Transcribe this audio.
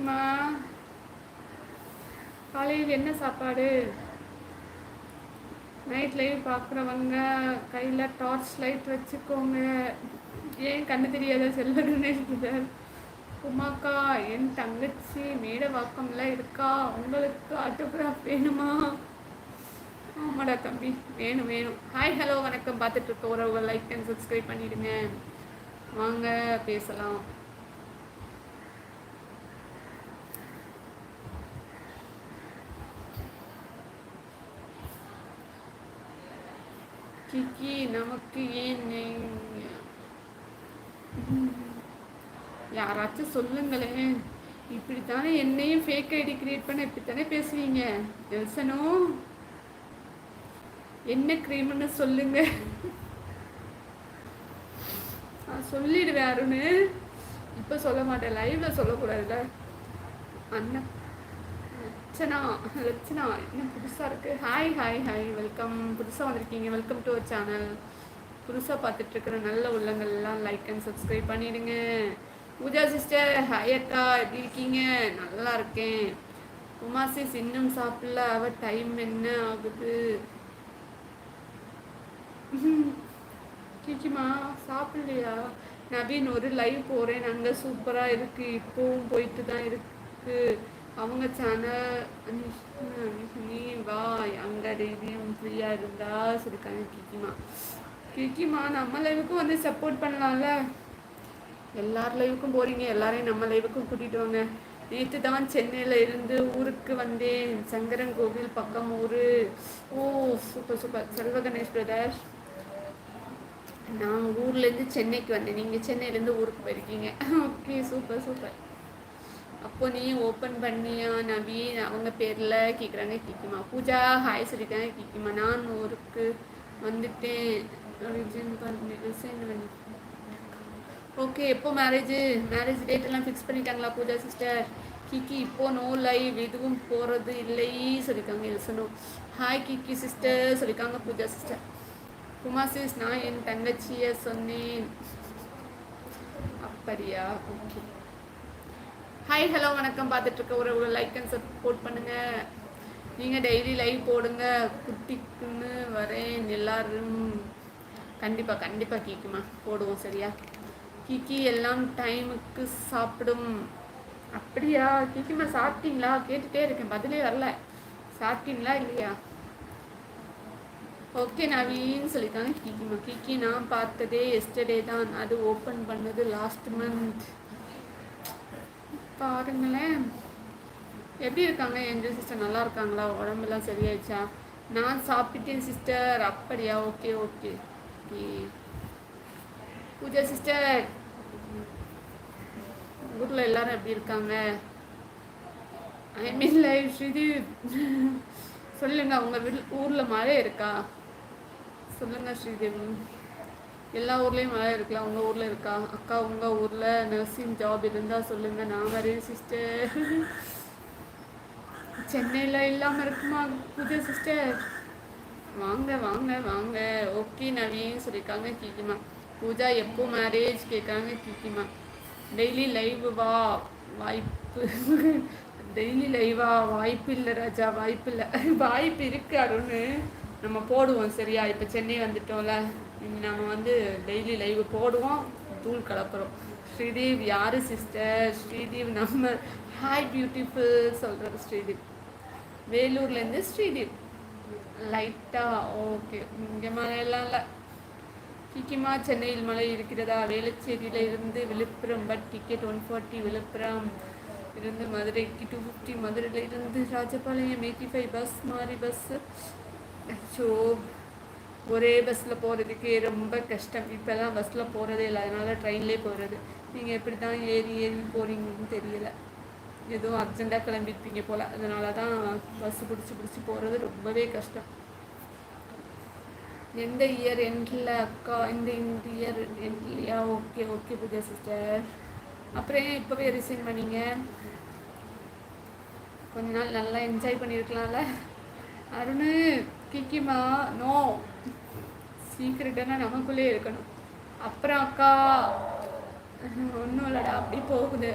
கிக்கிமா காலையில் என்ன சாப்பாடு? நைட் லைவ் பார்க்குறவங்க கையில் டார்ச் லைட் வச்சுக்கோங்க. ஏன் கண்ணு தெரியாத செல்வகணேஷ் உமாக்கா, என் தங்கச்சி மேடவாக்கம்ல இருக்கா, உங்களுக்கு ஆட்டோகிராஃப் வேணுமா? ஆமாடா தம்பி, வேணும் வேணும். ஹாய் ஹலோ வணக்கம். பார்த்துட்டு இருக்க உறவுகள் லைக் அண்ட் சப்ஸ்கிரைப் பண்ணிடுங்க. வாங்க பேசலாம். கிக்கி, நமக்கு ஏன் யாராச்சும் சொல்லுங்களேன். இப்படித்தானே என்னையும் ஃபேக் ஐடி கிரியேட் பண்ண இப்படித்தானே பேசுவீங்க? எல்சனும் என்ன க்ரீம்னு சொல்லுங்க. சொல்லிடுவேன் அருண். இப்போ சொல்ல மாட்டேன், லைவ்ல சொல்லக்கூடாதுல்ல. அண்ணன் லட்சணா லட்சணா என்ன புதுசாக இருக்குது? Hi hi hi, welcome. புதுசாக வந்திருக்கீங்க, வெல்கம் டு அவர் சேனல். புதுசாக பார்த்துட்ருக்குற நல்ல உள்ளங்கள்லாம் லைக் அண்ட் சப்ஸ்கிரைப் பண்ணிவிடுங்க. பூஜா சிஸ்டர் ஹாய் அக்கா, எப்படி இருக்கீங்க? நல்லா இருக்கேன். உமா சிஸ் இன்னும் சாப்பிடல, அவள் டைம் என்ன ஆகுது? கிக்கிமா சாப்பிடலையா? நவீன் ஒரு லைவ் போகிறேன், அங்கே சூப்பராக இருக்குது, இப்போவும் போயிட்டு தான் இருக்குது அவங்க சேனல். நீ வா, அங்கே டெய்லியும் ஃப்ரீயாக இருந்தா சொல்லிருக்காங்க கிக்கிமா. கிக்கிமா நம்ம லைவுக்கும் வந்து சப்போர்ட் பண்ணலாம்ல. எல்லார் லைவுக்கும் போகிறீங்க, எல்லாரையும் நம்ம லைவுக்கும் கூட்டிகிட்டு வாங்க. நேற்று தான் சென்னையில் இருந்து ஊருக்கு வந்தேன், சங்கரன் கோவில் பக்கம் ஊர். ஓ சூப்பர் சூப்பர். செல்வ கணேஷ் பிரதர், நான் ஊர்லேருந்து சென்னைக்கு வந்தேன், நீங்கள் சென்னையிலேருந்து ஊருக்கு போயிருக்கீங்க. Okay super super. அப்போ நீ ஓப்பன் பண்ணியா நவீன்? அவங்க பேரில் கேட்குறாங்க கிக்கிமா. பூஜா ஹாய் சொல்லிட்டாங்க கிக்கிமா. நான் ஊருக்கு வந்துட்டேன், ரிசைன் பண்ணி. ஓகே, எப்போ மேரேஜ் டேட் எல்லாம் ஃபிக்ஸ் பண்ணிட்டாங்களா பூஜா சிஸ்டர்? கிக்கி இப்போ நோ லைவ், எதுவும் போகிறது இல்லை சொல்லியிருக்காங்க எல்சனோ. ஹாய் கிக்கி சிஸ்டர் சொல்லியிருக்காங்க பூஜா சிஸ்டர். உமா சிஸ், நான் என் தங்கச்சியை சொன்னேன். அப்படியா? ஓகே. ஹாய் ஹலோ வணக்கம். பார்த்துட்ருக்க ஒரு லைக் அண்ட் சப்போர்ட் பண்ணுங்கள். நீங்கள் டெய்லி லைவ் போடுங்க, குட்டிக்குன்னு வரேன் எல்லாரும். கண்டிப்பாக கண்டிப்பாக கிக்கிமா போடுவோம், சரியா? கிக்கி எல்லாம் டைமுக்கு சாப்பிடும். அப்படியா கிக்கிமா? சாப்பிட்டீங்களா? கேட்டுகிட்டே இருக்கேன், பதிலே வரல. சாப்பிட்டீங்களா இல்லையா? ஓகே நவீன் சொல்லியிருக்காங்க கிக்கிமா. கிக்கி நான் பார்த்ததே எஸ்டர்டே தான், அது ஓப்பன் பண்ணது லாஸ்ட் மந்த். பாருங்களேன் எப்படி இருக்காங்க ஏஞ்சல் சிஸ்டர், நல்லா இருக்காங்களா? உடம்பெல்லாம் சரியாயிடுச்சா? நான் சாப்பிட்டேன் சிஸ்டர். அப்படியா? Okay okay okay. Pooja sister, ஊரில் எல்லாரும் எப்படி இருக்காங்க? ஐ மீன் லைவ் ஸ்ரீதி சொல்லுங்க, உங்கள் ஊரில் மழை இருக்கா? சொல்லுங்கள் ஸ்ரீதேவி. எல்லா ஊர்லேயும் மழை இருக்கலாம், உங்கள் ஊரில் இருக்கா? அக்கா உங்கள் ஊரில் நர்சிங் ஜாப் இருந்தால் சொல்லுங்கள், நான் வரேன் சிஸ்டர். சென்னையில் இல்லாமல் இருக்குமா பூஜா சிஸ்டர்? வாங்க வாங்க வாங்க. ஓகே நவீன் சொல்லியிருக்காங்க கிக்கிமா. பூஜா எப்போ மேரேஜ் கேட்குறாங்க கிக்கிமா. டெய்லி லைவ் வா, வாய்ப்பு டெய்லி லைவா? வாய்ப்பு இல்லை ராஜா, வாய்ப்பு இல்லை. வாய்ப்பு இருக்கு அருண், நம்ம போடுவோம் சரியா? இப்போ சென்னை வந்துட்டோம்ல, நம்ம வந்து டெய்லி லைவ் போடுவோம், தூள் கலப்புறோம். ஸ்ரீதேவ் யார் சிஸ்டர்? ஸ்ரீதேவ் நம்ம ஹாய் பியூட்டிஃபுல் சொல்கிறது ஸ்ரீதேவ். வேலூர்லேருந்து ஸ்ரீதேவ். லைட்டாக ஓகே. இங்கே மழையெல்லாம் இல்லை கிக்கிமா. சென்னையில் மழை இருக்கிறதா? வேளச்சேரியில் இருந்து விழுப்புரம், பட் டிக்கெட் 140. விழுப்புரம் இருந்து மதுரைக்கு 250. மதுரையில் இருந்து ராஜபாளையம் 85. பஸ் மாறி பஸ்ஸு. அச்சோ, ஒரே பஸ்ஸில் போகிறதுக்கு ரொம்ப கஷ்டம். இப்போல்லாம் பஸ்ஸில் போகிறதே இல்லை, அதனால் ட்ரெயின்லேயே போகிறது. நீங்கள் எப்படி தான் ஏறி போகிறீங்கன்னு தெரியல. எதுவும் அர்ஜெண்ட்டாக கிளம்பியிருப்பீங்க போல், அதனால தான் பஸ்ஸு பிடிச்சி போகிறது ரொம்பவே கஷ்டம். எந்த இயர் எண்டில் அக்கா? இந்த இயர் எண்ட்லையா? Okay okay Pooja sister. அப்புறம் இப்போவே ரிசைன் பண்ணிங்க, கொஞ்ச நாள் நல்லா என்ஜாய் பண்ணியிருக்கலாம்ல. அருண் கிக்கிமா நோ, சீக்கிரட்டாக நமக்குள்ளே இருக்கணும். அப்புறம் அக்கா ஒன்றும் இல்லைடா, அப்படி போகுது.